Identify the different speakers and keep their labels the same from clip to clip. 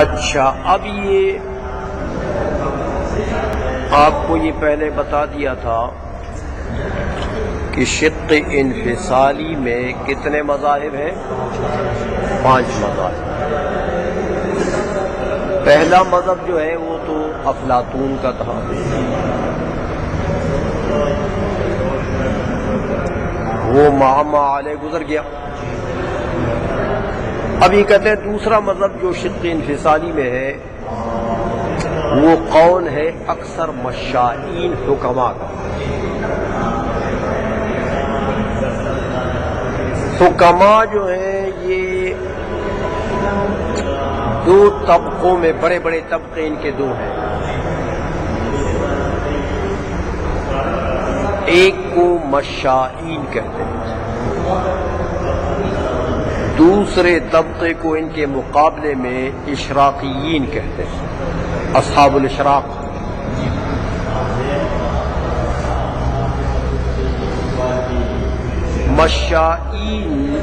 Speaker 1: اچھا، اب یہ آپ کو یہ پہلے بتا دیا تھا کہ شق انفصالی میں کتنے مذاہب ہیں؟ 5 مذاہب۔ پہلا مذہب جو ہے وہ تو افلاطون کا تھا، وہ معما علیہ گزر گیا۔ اب یہ کہتے ہیں دوسرا مذہب جو شق انفصالی میں ہے وہ قول ہے اکثر مشائین حکماء کا۔ حکماء جو ہیں یہ 2 طبقوں میں، بڑے بڑے طبقے ان کے 2 ہیں۔ ایک کو مشائین کہتے ہیں، دوسرے طبقے کو ان کے مقابلے میں اشراقیین کہتے ہیں، اصحاب الاشراق۔ مشائین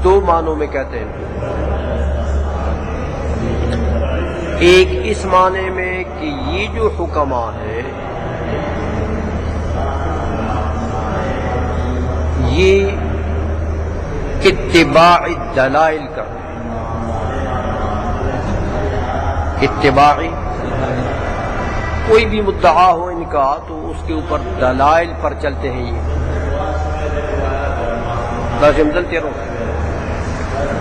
Speaker 1: 2 معنوں میں کہتے ہیں، ایک اس معنی میں کہ یہ جو حکماء ہیں یہ اتباع دلائل کرتے ہیں، اتباعی کوئی بھی مدعا ہو ان کا تو اس کے اوپر دلائل پر چلتے ہیں، یہ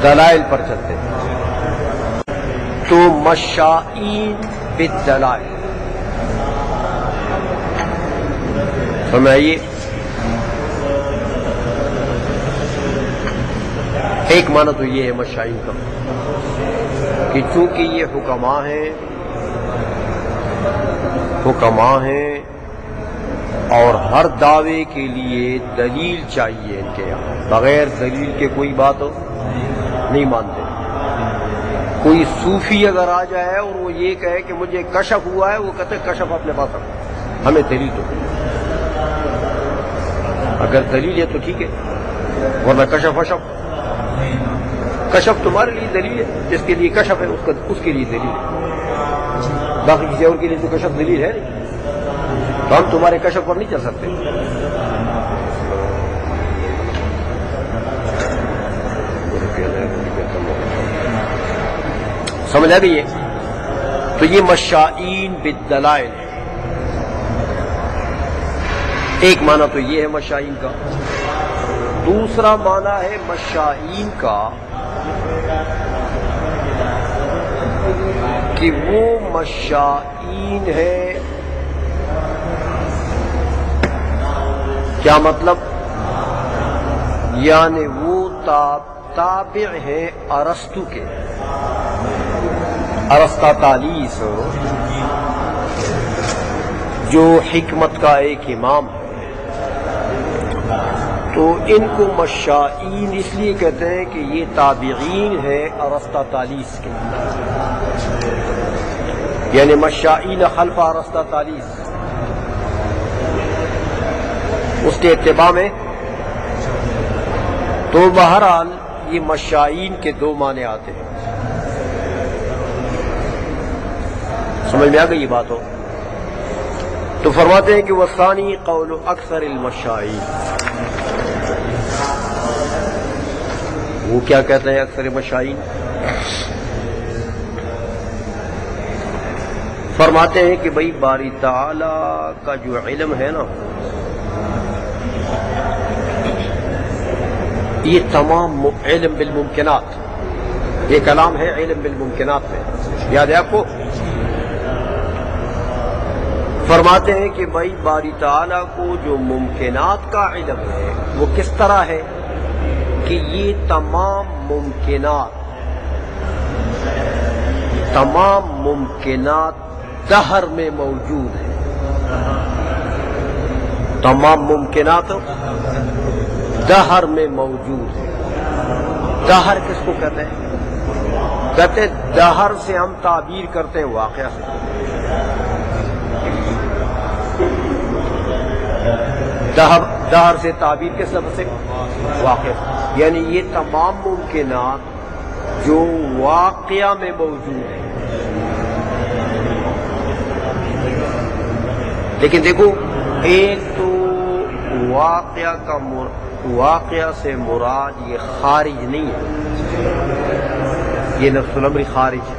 Speaker 1: دلائل پر چلتے ہیں۔ تو مشائین بالدلائل، سمجھائیے۔ ایک معنی تو یہ ہے مشائین کا کہ چونکہ یہ حکماء ہیں اور ہر دعوے کے لیے دلیل چاہیے ان کے یہاں، بغیر دلیل کے کوئی بات نہیں مانتے۔ کوئی صوفی اگر آ جائے اور وہ یہ کہے کہ مجھے کشف ہوا ہے، وہ کہتے ہیں کشف اپنے پاس رکھو، ہمیں دلیل دو۔ اگر دلیل ہے تو ٹھیک ہے، ورنہ کشف تمہارے لیے دلیل ہے، جس کے لیے کشف ہے اس کے لیے دلیل ہے، باقی کسی اور کے لیے تو کشف دلیل ہے نہیں، تو ہم تمہارے کشف پر نہیں چل سکتے۔ سمجھ آ گئی ہے؟ تو یہ مشائین بالدلائل ہے۔ ایک معنی تو یہ ہے مشائین کا، دوسرا معنی ہے مشائین کا کہ وہ مشائین ہے، کیا مطلب؟ یعنی وہ تابع ہیں ارسطو کے، ارسطاطالیس جو حکمت کا ایک امام ہے، تو ان کو مشائین اس لیے کہتے ہیں کہ یہ تابعین ہیں ارسطاطالیس کے، یعنی مشائین خلف ارسطاطالیس، اس کے اتباع میں۔ تو بہرحال یہ مشائین کے 2 معنی آتے ہیں، سمجھ میں آ گئی یہ بات ہو؟ تو فرماتے ہیں کہ والثانی قول اکثر المشائین، وہ کیا کہتے ہیں اکثر مشائین؟ فرماتے ہیں کہ بھئی باری تعالی کا جو علم ہے نا، یہ تمام علم بالممکنات، یہ کلام ہے علم بالممکنات میں، یاد ہے آپ کو؟ فرماتے ہیں کہ بھائی باری تعالیٰ کو جو ممکنات کا علم ہے وہ کس طرح ہے کہ یہ تمام ممکنات دہر میں موجود ہیں، تمام ممکنات دہر میں موجود ہیں۔ دہر کس کو کہتے ہیں؟ کہتے ہیں دہر سے ہم تعبیر کرتے ہیں واقعہ سے، دہر سے تعبیر کس لفظ سے؟ واقع، یعنی یہ تمام ممکنات جو واقعہ میں موجود ہے. لیکن دیکھو ایک تو واقعہ سے مراد یہ خارج نہیں ہے، یہ نفس الامر خارج ہے،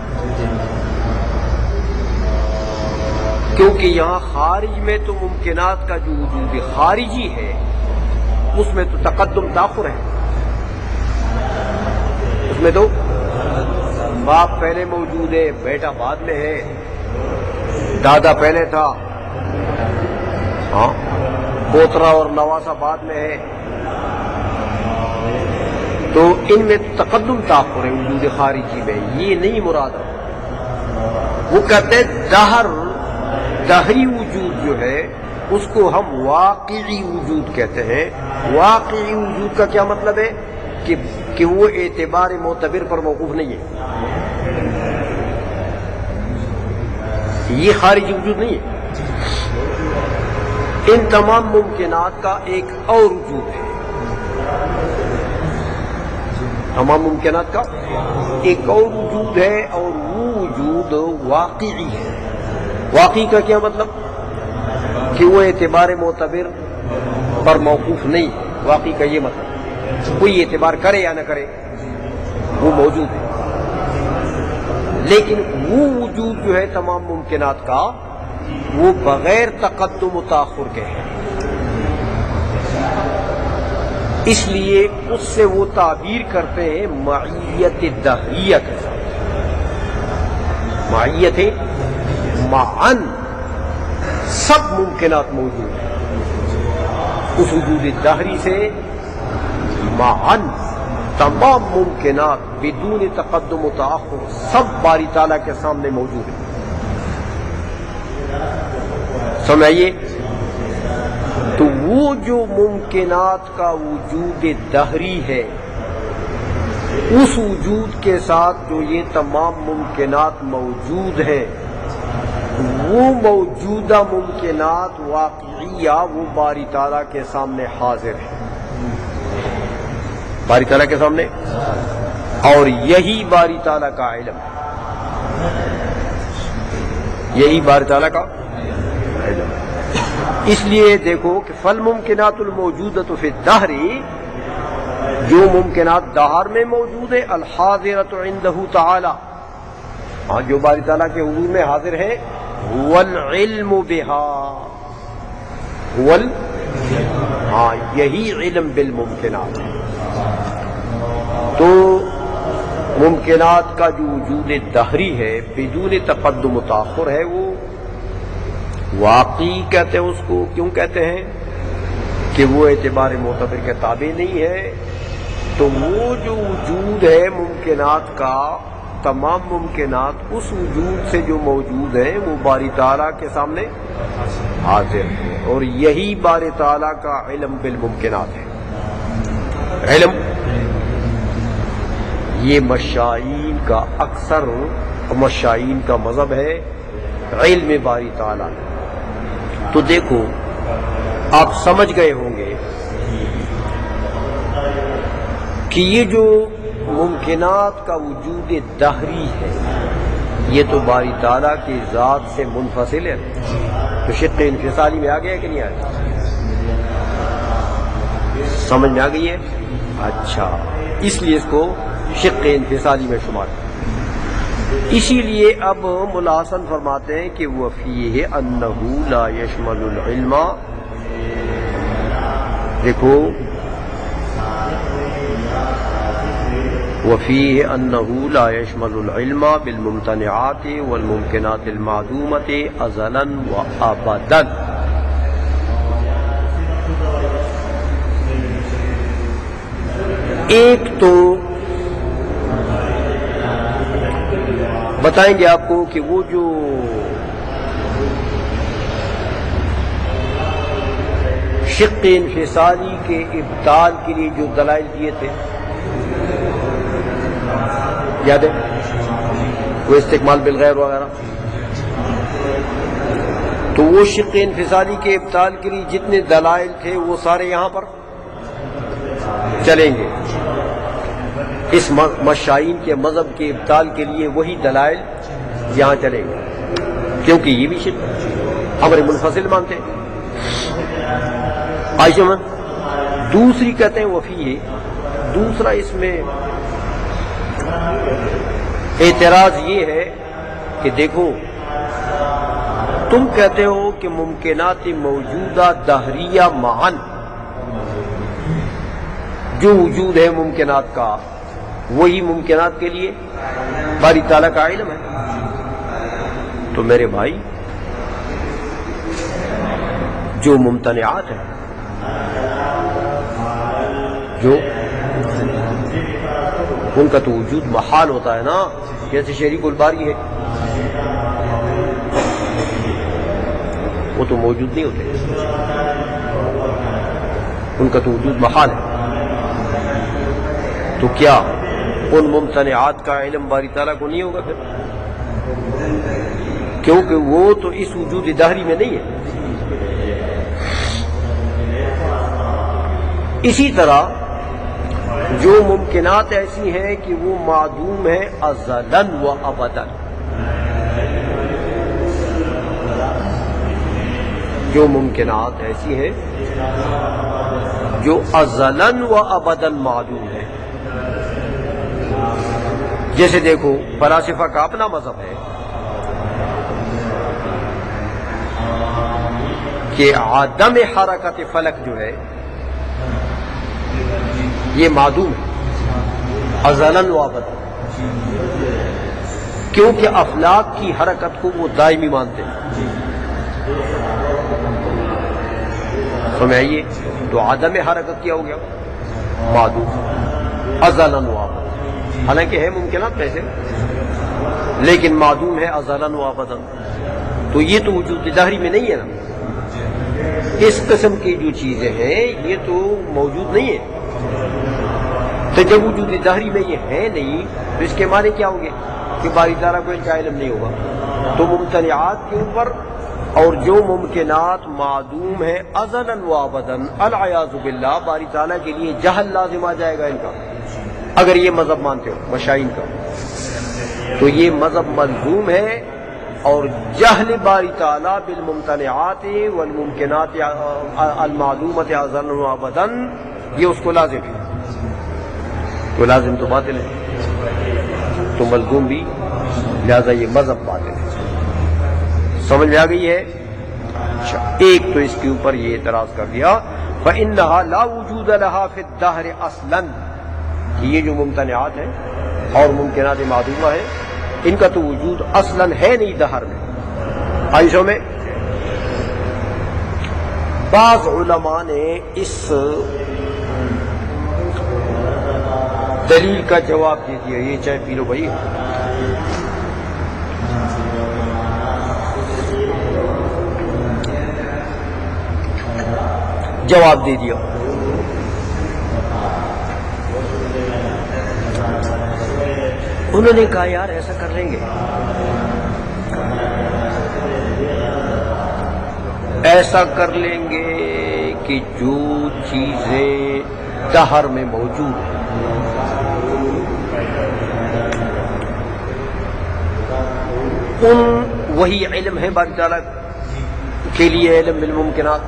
Speaker 1: کیونکہ یہاں خارج میں تو ممکنات کا جو وجود خارجی ہے اس میں تو تقدم تاخر ہے. اس میں تو باپ پہلے موجود ہے، بیٹا بعد میں ہے، دادا پہلے تھا، ہاں پوترا اور نواسا بعد میں ہے. تو ان میں تقدم تاخر ہے وجود خارجی میں، یہ نہیں مراد. وہ کہتے ہیں دہری وجود جو ہے اس کو ہم واقعی وجود کہتے ہیں. واقعی وجود کا کیا مطلب ہے کہ وہ اعتبار معتبر پر موقوف نہیں ہے، یہ خارجی وجود نہیں ہے. ان تمام ممکنات کا ایک اور وجود ہے، تمام ممکنات کا ایک اور وجود ہے، اور وہ وجود واقعی ہے. واقعی کا کیا مطلب کہ وہ اعتبار معتبر پر موقوف نہیں ہے. واقعی کا یہ مطلب کوئی اعتبار کرے یا نہ کرے وہ موجود ہے. لیکن وہ وجود جو ہے تمام ممکنات کا وہ بغیر تقدم و تاخر کے ہے، اس لیے اس سے وہ تعبیر کرتے ہیں معیت دہریہ کے ساتھ. معیت معن سب ممکنات موجود ہیں اس وجود دہری سے. معن تمام ممکنات بدون تقدم و تاخر سب باری تعالیٰ کے سامنے موجود ہیں. سمجھئے؟ تو وہ جو ممکنات کا وجود دہری ہے اس وجود کے ساتھ جو یہ تمام ممکنات موجود ہیں وہ موجودہ ممکنات واقعیہ وہ باری تعالیٰ کے سامنے حاضر ہیں، باری تعالیٰ کے سامنے، اور یہی باری تعالیٰ کا علم ہے، یہی باری تعالیٰ کا علم ہے. اس لیے دیکھو کہ فالممکنات الموجودۃ فی الدہر، جو ممکنات دہر میں موجود ہے، الحاضرۃ عندہ تعالی، ہاں جو باری تعالیٰ کے حضور میں حاضر ہے، والعلم بہا، ہاں یہی علم بالممکنات ہے. تو ممکنات کا جو وجود دہری ہے بدون تقدم و تاخر ہے وہ واقعی کہتے ہیں. اس کو کیوں کہتے ہیں کہ وہ اعتبار معتبر کے تابع نہیں ہے. تو وہ جو وجود ہے ممکنات کا، تمام ممکنات اس وجود سے جو موجود ہیں وہ باری تعالیٰ کے سامنے حاضر ہے، اور یہی باری تعالیٰ کا علم بالممکنات ہے. علم یہ مشائین کا اکثر مشائین کا مذہب ہے، علم باری تعالیٰ. تو دیکھو آپ سمجھ گئے ہوں گے کہ یہ جو ممکنات کا وجود دہری ہے یہ تو باری تعالیٰ کی ذات سے منفصل ہے. تو شق انفصالی میں آ گیا کہ نہیں آ گیا؟ سمجھ میں آ گئی ہے؟ اچھا، اس لیے اس کو شق انفصالی میں شمار. اسی لیے اب مولا حسن فرماتے ہیں کہ وفیہ انہ لا یشمل العلم، دیکھو وفیہ انہ لا یشمل العلم بالممتنعات والممکنات المعدومۃ ازلا وابدا. ایک تو بتائیں گے آپ کو کہ وہ جو شق انفصالی کے ابطال کے لیے جو دلائل دیے تھے یاد ہے، وہ استقمال بالغیر وغیرہ، تو وہ شق انفصالی کے ابطال کے لیے جتنے دلائل تھے وہ سارے یہاں پر چلیں گے. اس مشائین کے مذہب کے ابطال کے لیے وہی دلائل یہاں چلے گا، کیونکہ یہ بھی شرک امر منفصل مانتے ہیں۔ عائشہ من دوسری کہتے ہیں وفی، دوسرا اس میں اعتراض یہ ہے کہ دیکھو تم کہتے ہو کہ ممکنات موجودہ دہریہ معن، جو وجود ہے ممکنات کا وہی ممکنات کے لیے باری تعالیٰ کا علم ہے۔ تو میرے بھائی جو ممتنعات ہیں، جو ان کا تو وجود محال ہوتا ہے نا، جیسے شریک الباری ہے، وہ تو موجود نہیں ہوتے، ان کا تو وجود محال ہے۔ تو کیا ان ممتنعات کا علم باری تعالیٰ کو نہیں ہوگا پھر؟ کیونکہ وہ تو اس وجود دہری میں نہیں ہے۔ اسی طرح جو ممکنات ایسی ہیں کہ وہ معدوم ہے ازلاً و ابداً، جو ممکنات ایسی ہیں جو ازلاً و ابداً معدوم ہے، جیسے دیکھو فلاسفہ کا اپنا مذہب ہے کہ عدم حرکت فلک جو ہے یہ معدوم ہے ازلاً و ابداً، کیونکہ افلاک کی حرکت کو وہ دائمی مانتے ہیں۔ سمجھائیے، تو عدم حرکت کیا ہو گیا؟ معدوم ازلاً و ابداً، حالانکہ ہے ممکنات پیسے لیکن معدوم ہے ازلاً و ابداً، تو یہ تو وجود دہری میں نہیں ہے نا۔ اس قسم کی جو چیزیں ہیں یہ تو موجود نہیں ہے، تو جب وجود دہری میں یہ ہے نہیں تو اس کے معنی کیا ہوں گے کہ باری تعالیٰ کو ان کا علم نہیں ہوگا۔ تو ممتنعات کے اوپر اور جو ممکنات معدوم ہے ازلاً و ابداً، العیاذ باللہ باری تعالیٰ کے لیے جہل لازم آ جائے گا ان کا، اگر یہ مذہب مانتے ہو مشائین کا، تو یہ مذہب ملزوم ہے، اور جہل باری تعالیٰ بالممتنعات والممکنات المعلومۃ ازلاً و ابداً یہ اس کو لازم ہے، تو لازم تو باطل ہے، تو ملزوم بھی، لہذا یہ مذہب باطل ہے۔ سمجھ میں آ گئی ہے؟ اچھا، ایک تو اس کے اوپر یہ اعتراض کر دیا فَإِنَّهَا لَا وُجُودَ لَهَا فِي الدَّهْرِ أَصْلًا، کہ یہ جو ممتنعات ہیں اور ممکنات معدومہ ہیں ان کا تو وجود اصلاً ہے نہیں دہر میں۔ عائشہ میں بعض علماء نے اس دلیل کا جواب دے دیا، یہ چائے پی لو بھائی، جواب دے دیا۔ انہوں نے کہا یار ایسا کر لیں گے، ایسا کر لیں گے کہ جو چیزیں دہر میں موجود ہیں ان وہی علم ہے باری تعالیٰ کے لیے علم بالممکنات،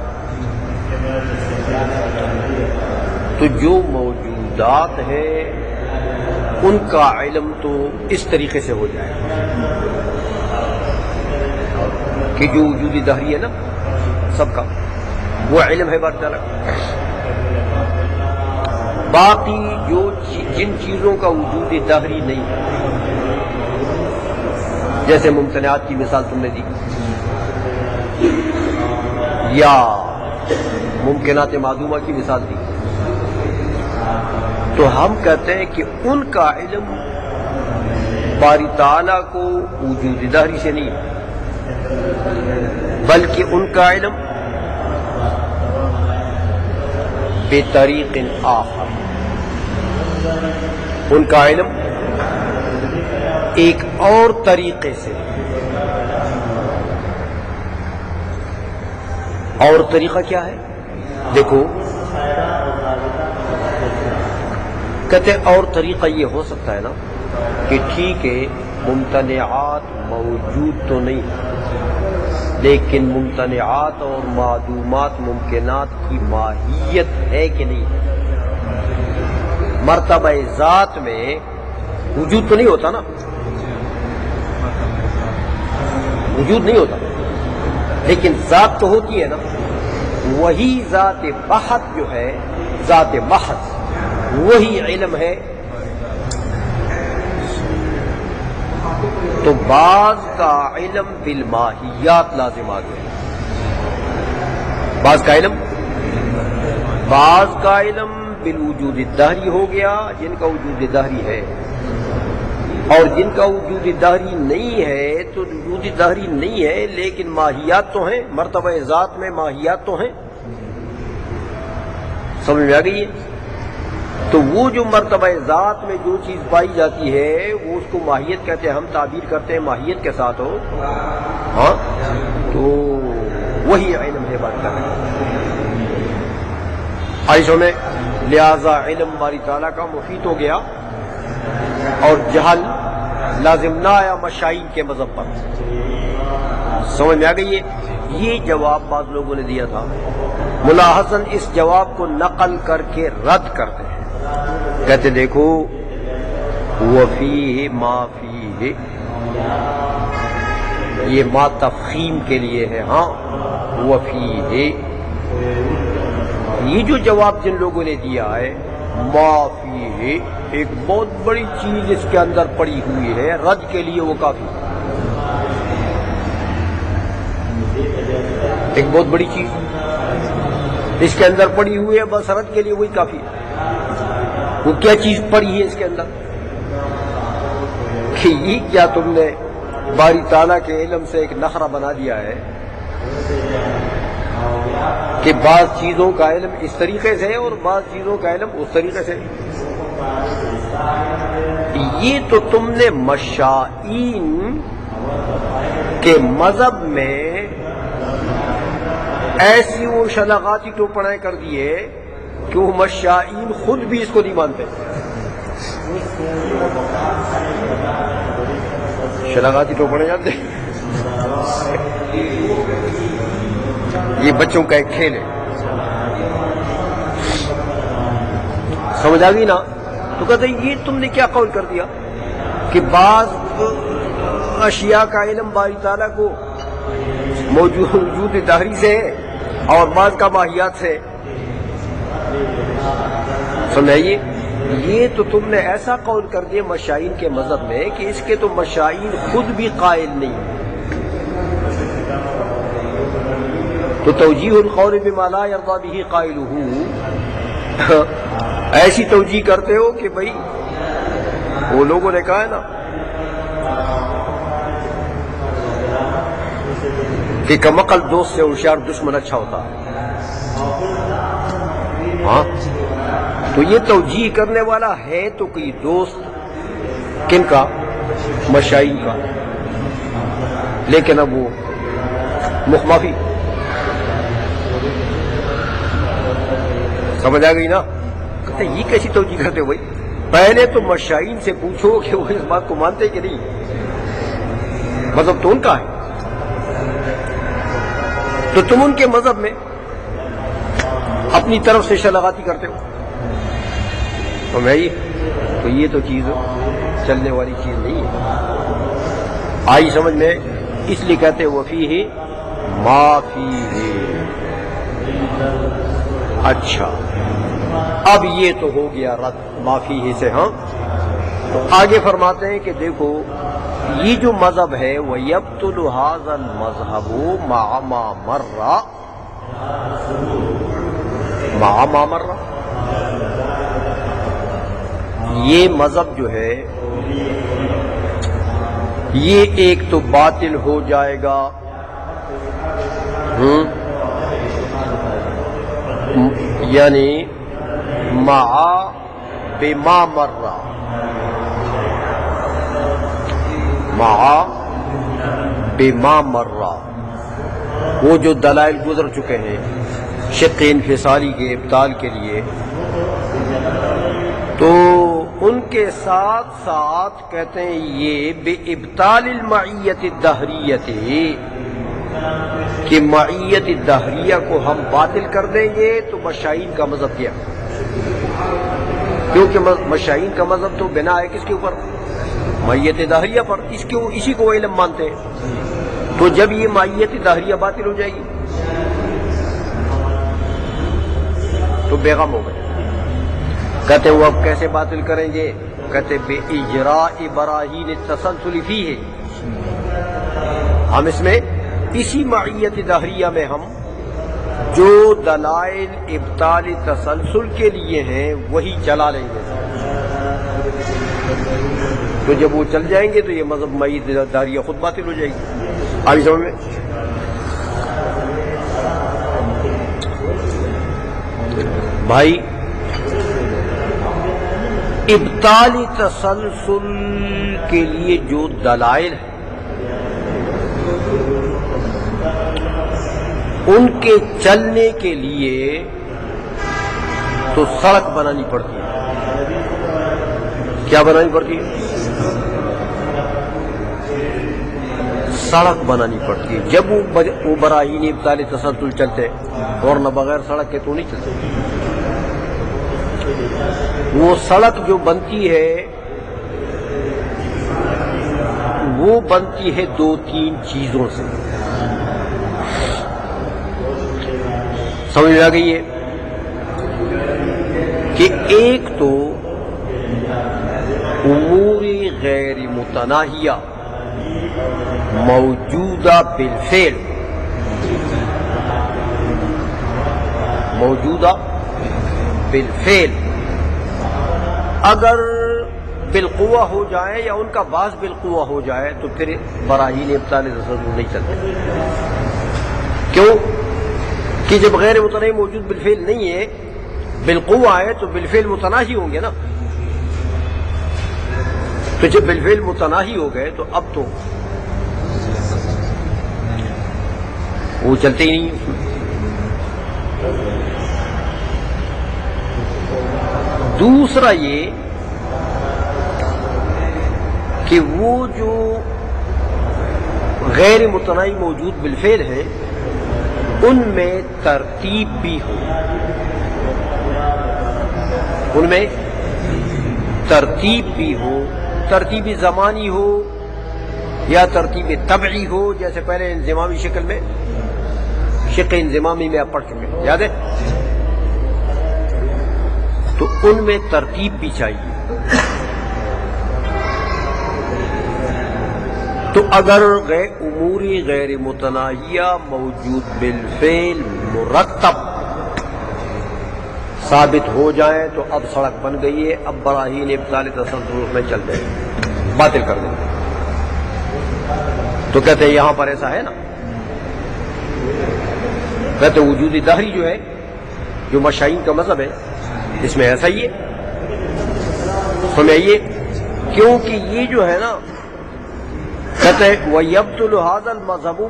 Speaker 1: تو جو موجودات ہیں ان کا علم تو اس طریقے سے ہو جائے کہ جو وجود دہری ہے نا سب کا وہ علم ہے باری تعالیٰ۔ باقی جو جن چیزوں کا وجود دہری نہیں ہے، جیسے ممتنعات کی مثال تم نے دی یا ممکنات معدومہ کی مثال دی، تو ہم کہتے ہیں کہ ان کا علم باری تعالیٰ کو وجود دہری سے نہیں بلکہ ان کا علم بطریق آخر، ان کا علم ایک اور طریقے سے، اور طریقہ کیا ہے؟ دیکھو کہتے اور طریقہ یہ ہو سکتا ہے نا کہ ٹھیک ہے ممتنعات موجود تو نہیں لیکن ممتنعات اور معدومات ممکنات کی ماہیت ہے کہ نہیں؟ مرتبہ ذات میں وجود تو نہیں ہوتا نا، وجود نہیں ہوتا لیکن ذات تو ہوتی ہے نا. وہی ذات بحث جو ہے، ذات بحث وہی علم ہے. تو بعض کا علم بالماہیات لازم آ گیا، بعض کا علم بالوجود الدہری ہو گیا جن کا وجود دہری ہے، اور جن کا وجود دہری نہیں ہے تو وجود دہری نہیں ہے لیکن ماہیات تو ہیں، مرتبہ ذات میں ماہیات تو ہیں. سمجھ میں آ گئی ہے؟ تو وہ جو مرتبہ ذات میں جو چیز پائی جاتی ہے وہ اس کو ماہیت کہتے ہیں. ہم تعبیر کرتے ہیں ماہیت کے ساتھ ہو، ہاں تو وہی علم ہے بات کر رہے ہیں. عائشہ میں لہذا علم باری تعالیٰ کا مفید ہو گیا اور جہل لازم نہ آیا مشائین کے مذہب پر. سمجھ میں آ گئی ہے؟ یہ جواب بعض لوگوں نے دیا تھا. ملا حسن اس جواب کو نقل کر کے رد کرتے ہیں، کہتے دیکھو وفیہ ما فیہ، یہ ما تفخیم کے لیے ہے. ہاں وفیہ، یہ جو جواب جن لوگوں نے دیا ہے ما فیہ، ایک بہت بڑی چیز اس کے اندر پڑی ہوئی ہے، رد کے لیے وہ کافی. ایک بہت بڑی چیز اس کے اندر پڑی ہوئی ہے، بس رد کے لیے وہی کافی ہے. وہ کیا چیز پڑی ہے اس کے اندر کہ یہ کیا تم نے باری تعالیٰ کے علم سے ایک نخرہ بنا دیا ہے کہ بعض چیزوں کا علم اس طریقے سے اور بعض چیزوں کا علم اس طریقے سے. یہ تو تم نے مشائین کے مذہب میں ایسی وہ شناختی ٹوپڑائیں کر دیے کہ وہ مشائین خود بھی اس کو نہیں مانتے. شناختی ٹوپڑے جانتے یہ بچوں کا ایک کھیل ہے. سمجھ آ گئی نا؟ تو کہتے ہیں یہ تم نے کیا قول کر دیا کہ بعض اشیاء کا علم باری تعالیٰ کو موجود دہری سے ہے اور بعض کا ماہیات سے. سمجھائیے، یہ تو تم نے ایسا قول کر دیا مشائین کے مذہب میں کہ اس کے تو مشائین خود بھی قائل نہیں. تو توجیہ القول بما لا یرضی بہ قائلہ، ایسی توجیہ کرتے ہو کہ بھئی وہ لوگوں نے کہا ہے نا کہ کم عقل دوست سے ہوشیار دشمن اچھا ہوتا ہے. ہاں تو یہ توجیہ کرنے والا ہے تو کوئی دوست کن کا؟ مشائین کا. لیکن اب وہ مخمافی. سمجھ آ گئی نا؟ کہتے یہ کیسی توجیہ کرتے ہو بھائی؟ پہلے تو مشائین سے پوچھو کہ وہ اس بات کو مانتے کہ نہیں. مذہب تو ان کا ہے تو تم ان کے مذہب میں اپنی طرف سے شلغاتی کرتے ہو. تو یہ تو چیز چلنے والی چیز نہیں ہے. آئی سمجھ میں؟ اس لیے کہتے ہیں وفیہ ما فیہ. اچھا اب یہ تو ہو گیا رد ما فیہ سے. ہاں تو آگے فرماتے ہیں کہ دیکھو یہ جو مذہب ہے وہ یبطل ھذا المذہب مع ما مر یہ مذہب جو ہے یہ ایک تو باطل ہو جائے گا یعنی مع بما مر، مع بما مر، وہ جو دلائل گزر چکے ہیں شق انفصالی کے ابطال کے لیے، تو ان کے ساتھ ساتھ کہتے ہیں یہ بے ابطال المعیت الدہریت، کہ معیت دہریہ کو ہم باطل کر دیں گے تو مشائین کا مذہب کیا؟ کیونکہ مشائین کا مذہب تو بنا ہے کس کے اوپر؟ معیت دہریہ پر، اسی کو علم مانتے ہیں۔ تو جب یہ معیت دہریہ باطل ہو جائے گی تو بیغم ہو گئے۔ کہتے وہ اب کیسے باطل کریں گے؟ کہتے بے اجراء براہین التسلسل فیہ، ہم اس میں اسی معیت دہریہ میں ہم جو دلائل ابطال تسلسل کے لیے ہیں وہی چلا لیں گے۔ تو جب وہ چل جائیں گے تو یہ مذہب معیت دہریہ خود باطل ہو جائے گی۔ آگے سمجھ میں؟ بھائی ابطال تسلسل کے لیے جو دلائل ہیں ان کے چلنے کے لیے تو سڑک بنانی پڑتی ہے۔ کیا بنانی پڑتی ہے؟ سڑک بنانی پڑتی ہے۔ جب وہ براہین ابطال تسلسل چلتے اور نہ بغیر سڑک کے تو نہیں چلتے۔ وہ سڑک جو بنتی ہے وہ بنتی ہے دو تین چیزوں سے، سمجھ میں آ گئی ہے کہ ایک تو امور غیر متناہیہ موجودہ بالفعل، موجودہ بالفعل اگر بالقوہ ہو جائے یا ان کا بعض بالقوہ ہو جائے تو پھر براہین ابطال تسلسل نہیں چلتے۔ کیوں؟ کہ جب غیر متناہی موجود بالفعل نہیں ہے، بالقوہ ہے تو بالفعل متناہی ہوں گے نا۔ تو جب بالفعل متناہی ہو گئے تو اب تو وہ چلتے ہی نہیں۔ دوسرا یہ کہ وہ جو غیر متناہی موجود بالفعل ہیں ان میں ترتیب بھی ہو، ان میں ترتیب بھی ہو، ترتیب زمانی ہو یا ترتیب طبعی ہو، جیسے پہلے انضمامی شکل میں، شق انضمامی میں آپ پڑھ چکے ہیں، یاد ہے؟ تو ان میں ترتیب بھی چاہیے۔ تو اگر امور غیر متناہیہ موجود بالفعل مرتب ثابت ہو جائیں تو اب سڑک بن گئی ہے، اب براہین ابطال تسلسل میں چل جائے، باطل کر دیں۔ تو کہتے ہیں یہاں پر ایسا ہے نا، کہتے ہیں وجود دہری جو ہے، جو مشائین کا مذہب ہے، اس میں ایسا ہی ہے۔ سمجھئیے، کیونکہ یہ جو ہے نا، کہتے ہیں وَيَبْطُلُ هَذَا الْمَذْهَبُ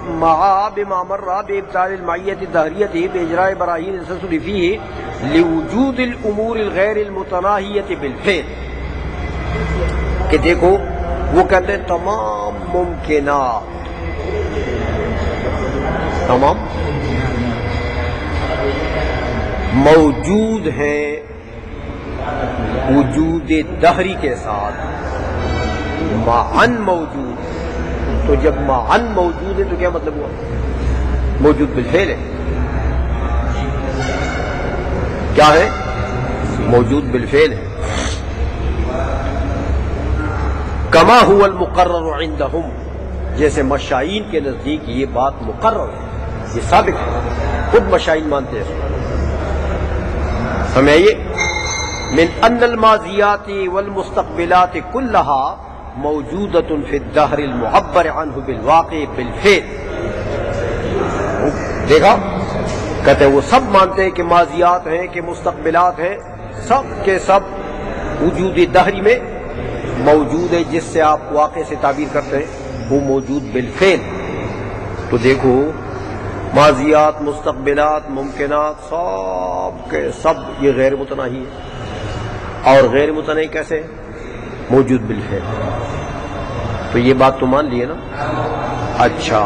Speaker 1: مَعَ بِمَا مَرَّ بِإِبْطَالِ الْمَعِيَّةِ الدَّهْرِيَّةِ بِإِجْرَاءِ بَرَاهِينِ التَّسَلْسُلِ فِيهِ لِوُجُودِ الْأُمُورِ الْغَيْرِ الْمُتَنَاهِيَةِ بِالْفِعْلِ، کہ دیکھو وہ کہتے ہیں تمام ممکنات، تمام موجود ہیں وجود دہری کے ساتھ، معن موجود۔ تو جب معن موجود ہے تو کیا مطلب ہوا؟ موجود بالفعل ہے۔ کیا ہے؟ موجود بالفعل ہے۔ کما هو المقرر عندهم، جیسے مشائین کے نزدیک یہ بات مقرر ہے، یہ ثابت ہے، خود مشائین مانتے ہیں۔ سمجھئے، من ان الماضیات والمستقبلات كلها موجودۃ فی الدہر المعبر عنہ بالواقع بالفعل۔ دیکھا، کہتے ہیں وہ سب مانتے ہیں کہ ماضیات ہیں، کہ مستقبلات ہیں، سب کے سب وجود دہری میں موجود ہے، جس سے آپ واقع سے تعبیر کرتے ہیں، وہ موجود بالفعل۔ تو دیکھو ماضیات، مستقبلات، ممکنات، سب کے سب یہ غیر متناہی ہے۔ اور غیر متناہی کیسے؟ موجود بالفعل. تو یہ بات تو مان لیے نا. اچھا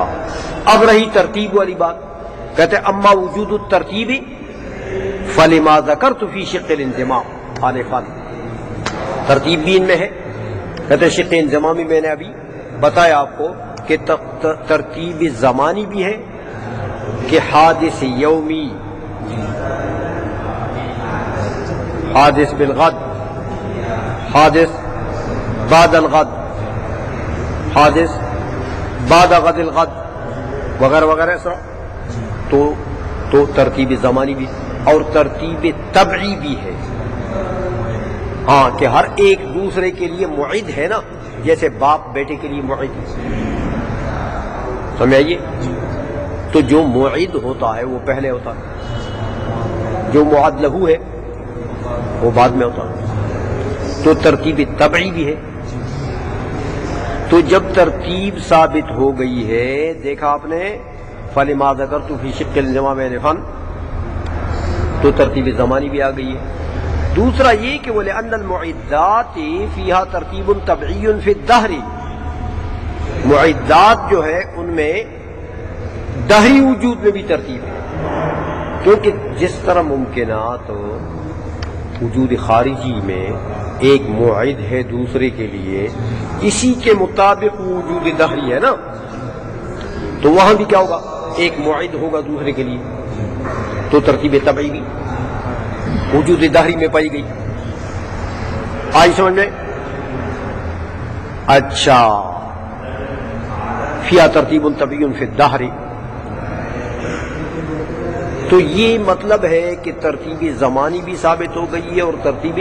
Speaker 1: اب رہی ترتیب والی بات. کہتے اما وجود الترتیب فلما ذکرت فی شق الانضمام آنفا. ترتیب بھی ان میں ہے. کہتے شق انضمامی میں نے ابھی بتایا آپ کو کہ ترتیب زمانی بھی ہے کہ حادث یومی، حادث بالغد، حادث بعد الغد، حادث بعد غد الغد وغیرہ وغیرہ. اس طرح تو ترتیب زمانی بھی اور ترتیب طبعی بھی ہے. ہاں کہ ہر ایک دوسرے کے لیے معید ہے نا، جیسے باپ بیٹے کے لیے معید. سمجھ آئیے؟ تو جو معید ہوتا ہے وہ پہلے ہوتا ہے، جو معد لہو ہے وہ بعد میں ہوتا ہے. تو ترتیب طبعی بھی ہے. تو جب ترتیب ثابت ہو گئی ہے، دیکھا آپ نے فلما ذکرت فی شق الانضمام آنفا، تو ترتیب زمانی بھی آ گئی ہے. دوسرا یہ کہ وَلِأَنَّ الْمُعِدَّاتِ فِيهَا تَرْتِيبٌ طَبْعِيٌّ فِي الدَّهْرِ، معدات جو ہے ان میں دہری وجود میں بھی ترتیب ہے. کیونکہ جس طرح ممکنات وجود خارجی میں ایک معید ہے دوسرے کے لیے، اسی کے مطابق وجود دہری ہے نا، تو وہاں بھی کیا ہوگا؟ ایک معید ہوگا دوسرے کے لیے. تو ترتیب طبعی بھی وجود دہری میں پائی گئی. آئی سمجھ میں؟ اچھا فیہا ترتیب طبعی فی الدہر. تو یہ مطلب ہے کہ ترتیب زمانی بھی ثابت ہو گئی ہے اور ترتیب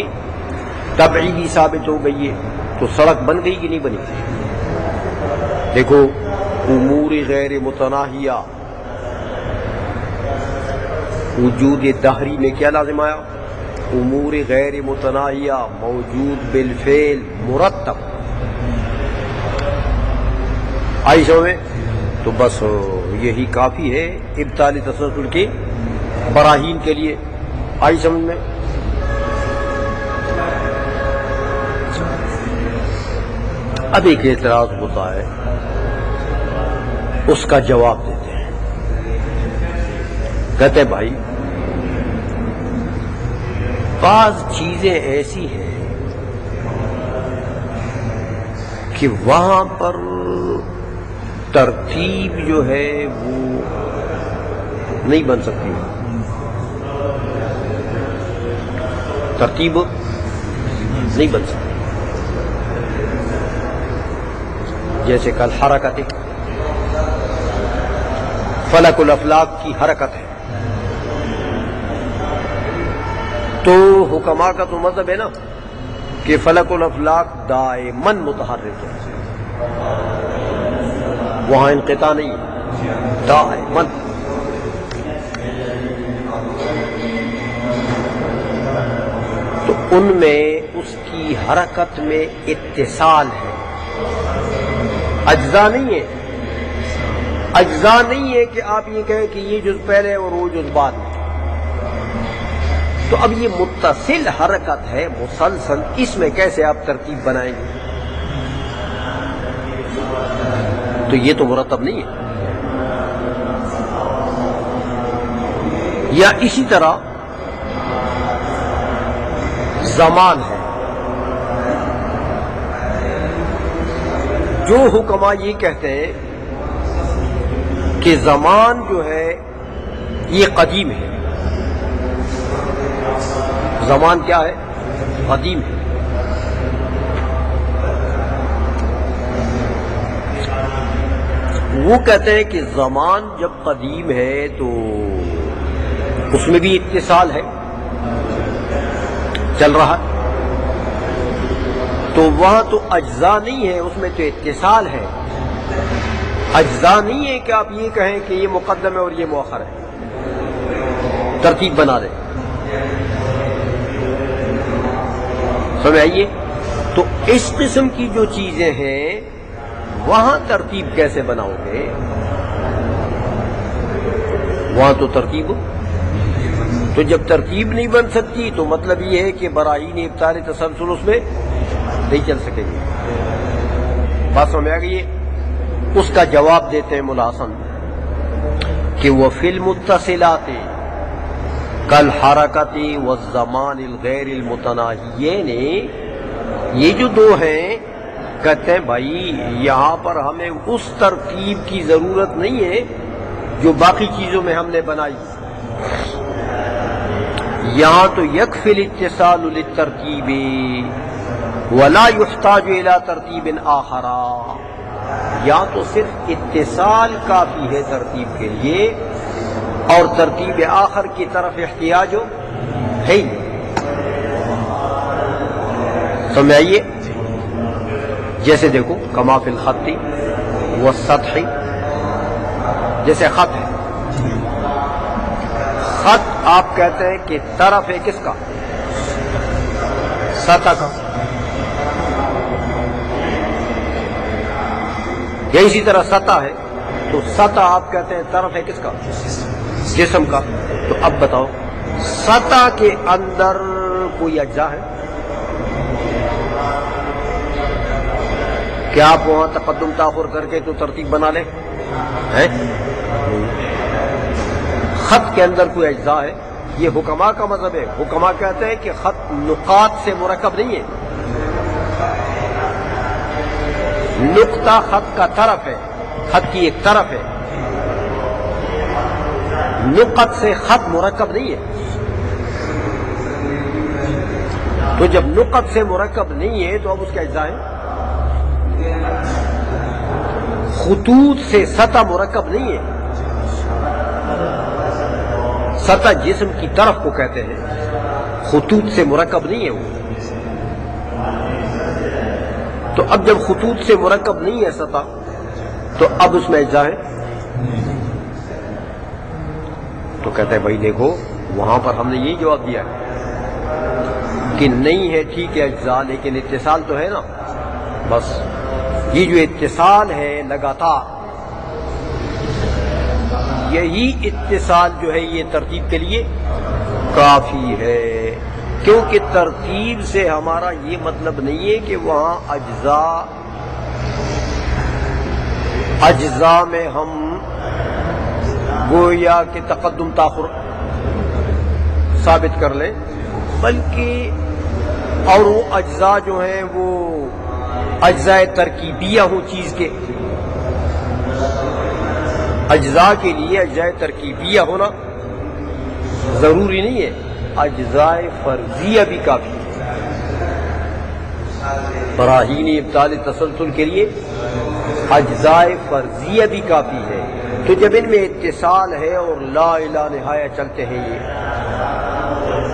Speaker 1: طبعی بھی ثابت ہو گئی ہے. تو سڑک بن گئی کہ نہیں بنی؟ دیکھو امور غیر متناہیہ وجود دہری میں کیا لازم آیا؟ امور غیر متناہیہ موجود بالفعل مرتب. آئی سمجھ میں؟ تو بس یہی کافی ہے ابطال تسلسل کی براہین کے لیے. آئی سمجھ میں؟ اب ایک اعتراض ہوتا ہے، اس کا جواب دیتے ہیں. کہتے ہیں بھائی بعض چیزیں ایسی ہیں کہ وہاں پر ترتیب جو ہے وہ نہیں بن سکتی، ترتیب نہیں بن سکتی. جیسے کل حرکت فلک الافلاک کی حرکت ہے، تو حکماء کا تو مذہب ہے نا کہ فلک الافلاک دائماً متحرک ہے، وہاں انقطاع نہیں ہے، دائماً. تو ان میں اس کی حرکت میں اتصال ہے، اجزاء نہیں ہے. اجزاء نہیں ہے کہ آپ یہ کہیں کہ یہ جز پہلے اور وہ جز بعد میں. تو اب یہ متصل حرکت ہے مسلسل، اس میں کیسے آپ ترتیب بنائیں گے؟ تو یہ تو مرتب نہیں ہے. یا اسی طرح زمان ہے. جو حکماء یہ کہتے ہیں کہ زمان جو ہے یہ قدیم ہے، زمان کیا ہے؟ قدیم ہے. وہ کہتے ہیں کہ زمان جب قدیم ہے تو اس میں بھی اتصال ہے، چل رہا ہے. تو وہاں تو اجزاء نہیں ہے، اس میں تو اتصال ہے. اجزاء نہیں ہے کہ آپ یہ کہیں کہ یہ مقدم ہے اور یہ مؤخر ہے، ترتیب بنا دیں. سمجھ آئیے؟ تو اس قسم کی جو چیزیں ہیں وہاں ترتیب کیسے بناؤ گے؟ وہاں تو ترتیب تو جب ترتیب نہیں بن سکتی تو مطلب یہ ہے کہ براہین ابطال تسلسل اس میں نہیں چل سکے گی. بات سمجھ آ گئی ہے؟ اس کا جواب دیتے ہیں مولا حسن کہ وہ فی المتصلات کالحرکت والزمان الغیر المتناہیین، یہ جو دو ہیں کہتے ہیں بھائی یہاں پر ہمیں اس ترتیب کی ضرورت نہیں ہے جو باقی چیزوں میں ہم نے بنائی. یہاں تو یکفی الاتصال للترتیب ولا یحتاج الی ترتیب آخر، یہاں تو صرف اتصال کافی ہے ترتیب کے لیے اور ترتیب آخر کی طرف احتیاج ہے ہی. سمجھ آئیے؟ جیسے دیکھو کما فی الخط والسطح، جیسے خط ہے، خط آپ کہتے ہیں کہ طرف ہے کس کا؟ سطح کا. یا اسی طرح سطح ہے تو سطح آپ کہتے ہیں طرف ہے کس کا؟ جسم کا. تو اب بتاؤ سطح کے اندر کوئی اجزاء ہے؟ کیا آپ وہاں تقدم تاخر کر کے تو ترتیب بنا لیں؟ خط کے اندر کوئی اجزاء ہے؟ یہ حکماء کا مذہب ہے. حکماء کہتے ہیں کہ خط نقاط سے مرکب نہیں ہے. نقطہ خط کا طرف ہے، خط کی ایک طرف ہے. نقط سے خط مرکب نہیں ہے. تو جب نقط سے مرکب نہیں ہے تو اب اس کے اجزاء ہیں. خطوط سے سطح مرکب نہیں ہے. سطح جسم کی طرف کو کہتے ہیں، خطوط سے مرکب نہیں ہے وہ. تو اب جب خطوط سے مرکب نہیں ہے سطح تو اب اس میں اجزاء ہے. تو کہتے ہیں بھائی دیکھو وہاں پر ہم نے یہی جواب دیا ہے کہ نہیں ہے، ٹھیک ہے اجزاء، لیکن اتصال تو ہے نا. بس یہ جو اتصال ہے لگاتار، یہی اتصال جو ہے یہ ترتیب کے لیے کافی ہے. کیونکہ ترتیب سے ہمارا یہ مطلب نہیں ہے کہ وہاں اجزاء میں ہم گویا کہ تقدم تاخر ثابت کر لیں، بلکہ اور وہ اجزاء جو ہیں وہ اجزاء ترکیبیہ ہوں چیز کے. اجزاء کے لیے اجزاء ترکیبیہ ہونا ضروری نہیں ہے، اجزاء فرضیہ بھی کافی ہے. براہین ابطال تسلسل کے لیے اجزاء فرضیہ بھی کافی ہے. تو جب ان میں اتصال ہے اور لا الہ نہایہ چلتے ہیں یہ،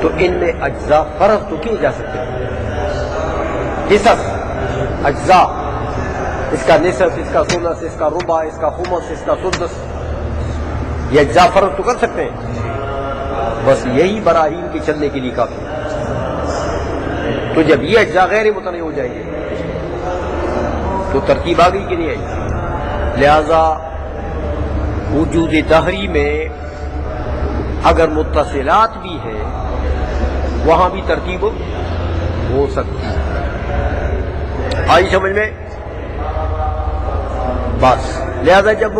Speaker 1: تو ان میں اجزاء فرض تو کیے جا سکتے ہیں. حصص اجزاء، اس کا نصف، اس کا ثلث، اس کا ربع، اس کا خمس، اس کا سدس، یہ اجزاء فرض تو کر سکتے ہیں. بس یہی براہین کے چلنے کے لیے کافی ہے. تو جب یہ اجزاء غیر متنوع ہو جائیں گے تو ترتیب آ گئی کہ نہیں آئی. لہذا وجود دہری میں اگر متصلات بھی ہیں وہاں بھی ترتیب ہو سکتی ہے. آئی سمجھ میں؟ بس لہذا جب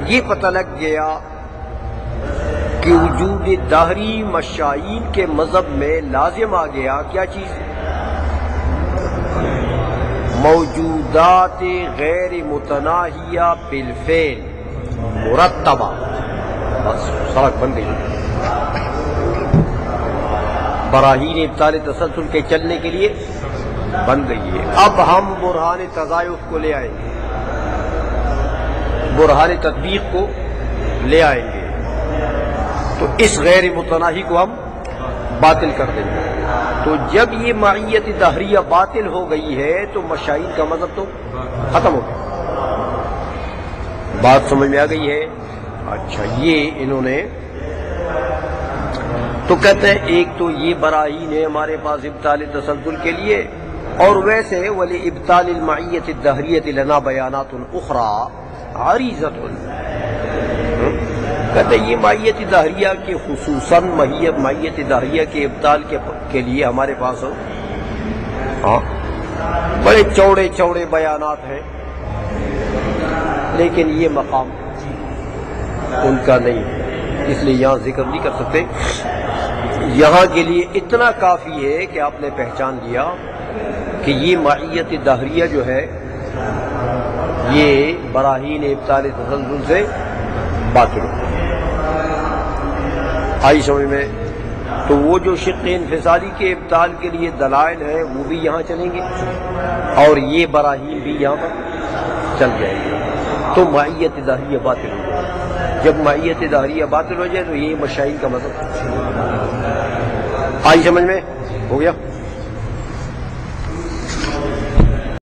Speaker 1: یہ پتہ لگ گیا کہ وجود دہری مشائین کے مذہب میں لازم آ گیا کیا چیز؟ موجودات غیر متناہیہ بالفعل مرتبہ. بس سڑک بن گئی. براہین ابطال تسلسل کے چلنے کے لیے بن گئی ہے. اب ہم برہان تضائف کو لے آئیں گے، برہان تطبیق کو لے آئیں گے، تو اس غیر متناہی کو ہم باطل کر دیں گے. تو جب یہ معیت دہریہ باطل ہو گئی ہے تو مشائین کا مذہب تو ختم ہو گیا. بات سمجھ میں آ گئی ہے؟ اچھا، یہ انہوں نے تو کہتے ہیں ایک تو یہ براہین ہے ہمارے پاس ابطال تسلسل کے لیے، اور ویسے ولی ابطال المعیت الدہریۃ لنا بیانات اخرى عریضۃ. کہتے یہ مائیت دہریہ کے خصوصاً مائیت دہریہ کے ابطال کے لیے ہمارے پاس بڑے چوڑے چوڑے بیانات ہیں، لیکن یہ مقام ان کا نہیں ہے، اس لیے یہاں ذکر نہیں کر سکتے۔ یہاں کے لیے اتنا کافی ہے کہ آپ نے پہچان لیا کہ یہ معیت دہریہ جو ہے یہ براہین ابطال تسلسل سے باطل ہے۔ آئی سمجھ میں؟ تو وہ جو شق انفصالی کے ابطال کے لیے دلائل ہیں وہ بھی یہاں چلیں گے اور یہ براہین بھی یہاں پر چل جائیں گے، تو معیت دہریہ باطل ہو جائے۔ جب معیت دہریہ باطل ہو جائے تو یہ مشاہیر کا مذہب۔ آئی سمجھ میں؟ ہو گیا؟